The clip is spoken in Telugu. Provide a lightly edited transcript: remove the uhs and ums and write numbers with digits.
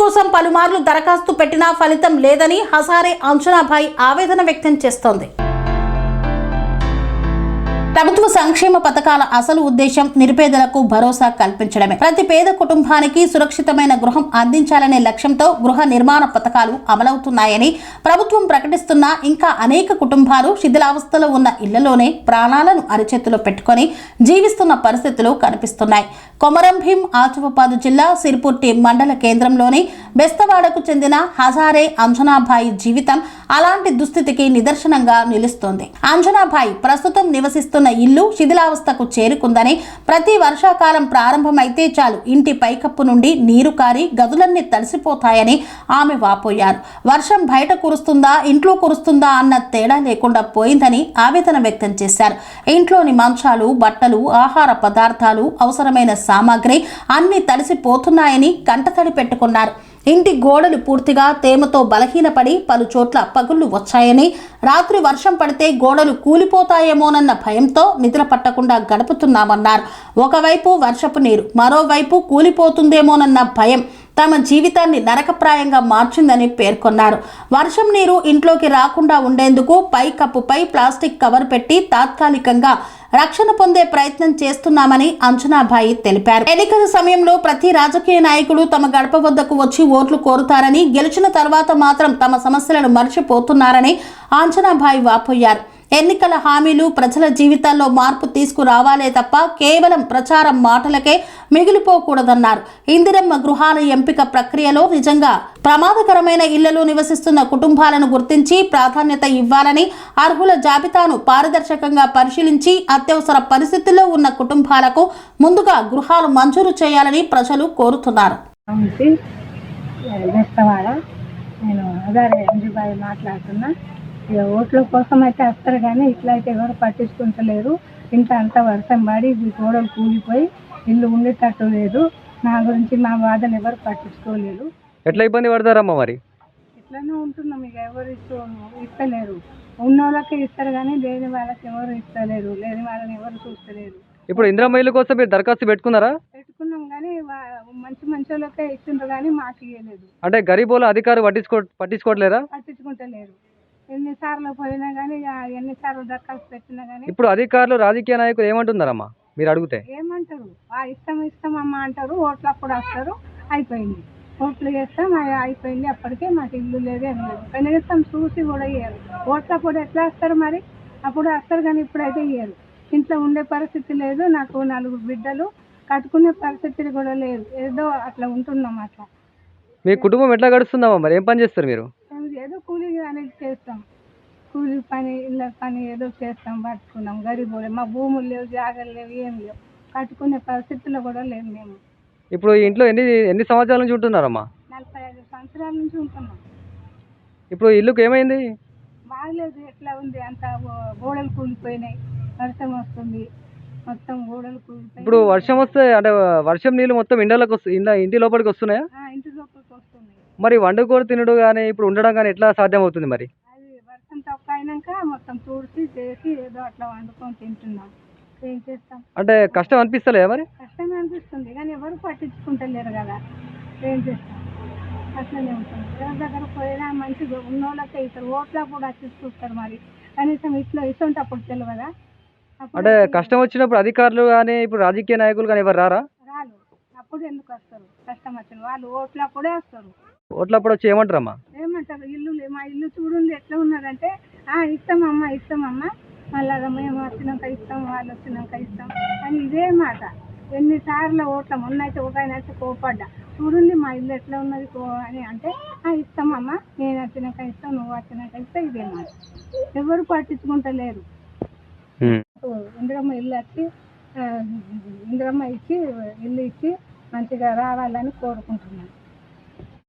కోసం పలుమార్లు దరఖాస్తు పెట్టినా ఫలితం లేదని హజారే అంజనాభాయ్ ఆవేదన వ్యక్తం చేస్తోంది. ప్రభుత్వ సంక్షేమ పథకాల అసలు ఉద్దేశం నిరుపేదలకు భరోసా కల్పించడమే. ప్రతి పేద కుటుంబానికి సురక్షితమైన గృహం అందించాలనే లక్ష్యంతో గృహ నిర్మాణ పథకాలు అమలవుతున్నాయని ప్రభుత్వం ప్రకటిస్తున్నా ఇంకా అనేక కుటుంబాలు శిథిలావస్థలో ఉన్న ఇళ్లలోనే ప్రాణాలను అరిచేతిలో పెట్టుకొని జీవిస్తున్న పరిస్థితులు కనిపిస్తున్నాయి. కొమరం భీం ఆసిఫాబాద్ జిల్లా సిర్పూర్ మండల కేంద్రంలోని బెస్తవాడకు చెందిన హజారే అంజనాభాయ్ జీవితం అలాంటి దుస్థితికి నిదర్శనంగా నిలుస్తోంది. అంజనాభాయ్ ప్రస్తుతం నివసిస్తున్న ఇల్లు శిథిలావస్థకు చేరుకుందని, ప్రతి వర్షాకాలం ప్రారంభమైతే చాలు ఇంటి పైకప్పు నుండి నీరు కారి గదులన్నీ తడిసిపోతాయని ఆమె వాపోయారు. వర్షం బయట కురుస్తుందా ఇంట్లో కురుస్తుందా అన్న తేడా లేకుండా పోయిందని ఆవేదన వ్యక్తం చేశారు. ఇంట్లోని మంచాలు, బట్టలు, ఆహార పదార్థాలు, అవసరమైన సామాగ్రి అన్ని తడిసిపోతున్నాయని కంటతడి పెట్టుకున్నారు. ఇంటి గోడలు పూర్తిగా తేమతో బలహీనపడి పలు చోట్ల పగుళ్లు వచ్చాయని, రాత్రి వర్షం పడితే గోడలు కూలిపోతాయేమోనన్న భయంతో నిద్ర పట్టకుండా గడుపుతున్నామన్నారు. ఒకవైపు వర్షపు నీరు, మరోవైపు కూలిపోతుందేమోనన్న భయం తమ జీవితాన్ని నరకప్రాయంగా మార్చిందని పేర్కొన్నారు. వర్షం నీరు ఇంట్లోకి రాకుండా ఉండేందుకు పై కప్పుపై ప్లాస్టిక్ కవర్ పెట్టి తాత్కాలికంగా రక్షణ పొందే ప్రయత్నం చేస్తున్నామని అంజనాభాయ్ తెలిపారు. ఎన్నికల సమయంలో ప్రతి రాజకీయ నాయకుడు తమ గడప వద్దకు వచ్చి ఓట్లు కోరుతారని, గెలిచిన తర్వాత మాత్రం తమ సమస్యలను మర్చిపోతున్నారని అంజనాభాయ్ వాపోయారు. ఎన్నికల హామీలు ప్రజల జీవితాల్లో మార్పు తీసుకురావాలే తప్ప కేవలం ప్రచారం మాటలకే మిగిలిపోకూడదన్నారు. ఇందిరమ్మ గృహాల ఎంపిక ప్రక్రియలో నిజంగా ప్రమాదకరమైన ఇళ్లలో నివసిస్తున్న కుటుంబాలను గుర్తించి ప్రాధాన్యత ఇవ్వాలని, అర్హుల జాబితాను పారదర్శకంగా పరిశీలించి అత్యవసర పరిస్థితుల్లో ఉన్న కుటుంబాలకు ముందుగా గృహాలు మంజూరు చేయాలని ప్రజలు కోరుతున్నారు. ఓట్ల కోసం అయితే వస్తారు కానీ ఇట్లా అయితే ఎవరు పట్టించుకుంటలేరు. ఇంత అంతా వర్షం పడి గోడలు కూలిపోయి ఇల్లు ఉండేటట్టు లేదు. నా గురించి మా బాధను ఎవరు పట్టించుకోలేదు. ఎట్లా ఇబ్బంది పడతారమ్మా? మరి ఇట్లానే ఉంటున్నాం. ఇక ఎవరు ఇస్తలేరు. ఉన్న వాళ్ళకి ఇస్తారు కానీ లేని వాళ్ళకి ఎవరు ఇస్తలేరు. లేని వాళ్ళని ఎవరు చూస్తలేరు. ఇప్పుడు ఇందిరమ్మ ఇల్లు కోసం మీరు దరఖాస్తు పెట్టుకున్నారా? పెట్టుకున్నాం కానీ మంచి వాళ్ళకే ఇస్తుండ్రు కానీ మాకు ఇవ్వలేదు. అంటే గరీబోళ్ళ అధికారులు పట్టించుకోవట్లేరా? పట్టించుకుంటలేరు. ఎన్నిసార్లు పోయినా కానీ, ఎన్నిసార్లు దరఖాస్తు పెట్టినా కానీ ఇప్పుడు అధికారులు, రాజకీయ నాయకులు ఏమంటున్నారమ్మా మీరు అడిగితే? ఏమంటారు? ఇష్టం అమ్మ అంటారు. ఓట్లు అప్పుడు వస్తారు, అయిపోయింది. ఓట్లు చేస్తాం, అయిపోయింది. అప్పటికే మాకు ఇల్లు లేదు, ఏం లేదు. కనీసం చూసి కూడా ఇయ్యరు. ఓట్లు అప్పుడు ఎట్లా వస్తారు మరి? అప్పుడు వస్తారు కానీ ఇప్పుడైతే ఇయ్యరు. ఇంట్లో ఉండే పరిస్థితి లేదు. నాకు 4 బిడ్డలు, కట్టుకునే పరిస్థితి కూడా లేదు. ఏదో అట్లా ఉంటున్నాం. అట్లా మీ కుటుంబం ఎట్లా గడుస్తుందమ్మా? మరి ఏం పని చేస్తారు మీరు? ఏదో కూలి అనేది చేస్తాం. కూలి పని, ఇళ్ళ పని ఏదో చేస్తాం, పట్టుకున్నాం. గరీబులే. మా భూములు లేవు, జాగాలు లేవు, ఏం లేవు. కట్టుకునే పరిస్థితుల్లో కూడా లేవు మేము. ఇప్పుడు ఇంట్లో ఎన్ని సంవత్సరాల నుంచి ఉంటున్నారమ్మా? 45 సంవత్సరాల నుంచి ఉంటున్నాం. ఇప్పుడు ఇల్లుకి ఏమైంది? బాగలేదు. ఎట్లా ఉంది? అంత గోడలు కూలిపోయినాయి. వర్షం వస్తుంది, మొత్తం గోడలు కూలిపోయి. ఇప్పుడు వర్షం వస్తే అంటే వర్షం నీళ్ళు మొత్తం ఇంటి లోపలికి వస్తున్నాయా? ఇంటి లోపలికి వస్తున్నాయి. మరి వండుకొని తినడు కానీ ఇప్పుడు ఉండడం కానీ ఎట్లా సాధ్యం అవుతుంది? మరి అది వర్షం తక్కువ అయినాక మొత్తం తుడిచి చేసి ఏదో అట్లా వండుకొని తింటున్నాం. ఏం చేస్తాం? అంటే కష్టం అనిపిస్తలే? మరి కష్టమే అనిపిస్తుంది కానీ ఎవరు పట్టించుకుంటలేరు కదా. ఏం చేస్తాం? అట్లనే ఉంటుంది. ఎవరి దగ్గర పోయినా మంచిగా ఉన్న వాళ్ళకే ఇస్తారు. ఓట్లా కూడా వచ్చి చూస్తారు. మరి కనీసం ఇట్లా ఇస్తుంటప్పుడు తెలియదా? అంటే కష్టం వచ్చినప్పుడు అధికారులు కానీ ఇప్పుడు రాజకీయ నాయకులు కానీ ఎవరు రారా? రాలు. అప్పుడు ఎందుకు వస్తారు? కష్టం వచ్చిన వాళ్ళు ఓట్లప్పుడే వస్తారు. ఓట్లప్పుడు వచ్చి ఏమంటారమ్మా? ఏమంటారు? మా ఇల్లు చూడండి ఎట్లా ఉన్నదంటే, ఇస్తామమ్మా మళ్ళా మేము వచ్చినాక ఇస్తాం, వాళ్ళు వచ్చినాక ఇస్తాం అని ఇదే మాట. ఎన్నిసార్లు ఓట్ల మొన్న అయితే ఒక ఆయన అయితే కోపడ్డా, చూడండి మా ఇల్లు ఎట్లా ఉన్నది అని అంటే, ఇస్తామమ్మా, నేను వచ్చినాక ఇస్తాం, నువ్వు వచ్చినాక ఇస్తా, ఇదే మాట. ఎవరు పట్టించుకుంటలేరు. ఇందిరమ్మ ఇల్లు వచ్చి ఇందిరమ్మ ఇచ్చి ఇల్లు ఇచ్చి మంచిగా రావాలని కోరుకుంటున్నాను.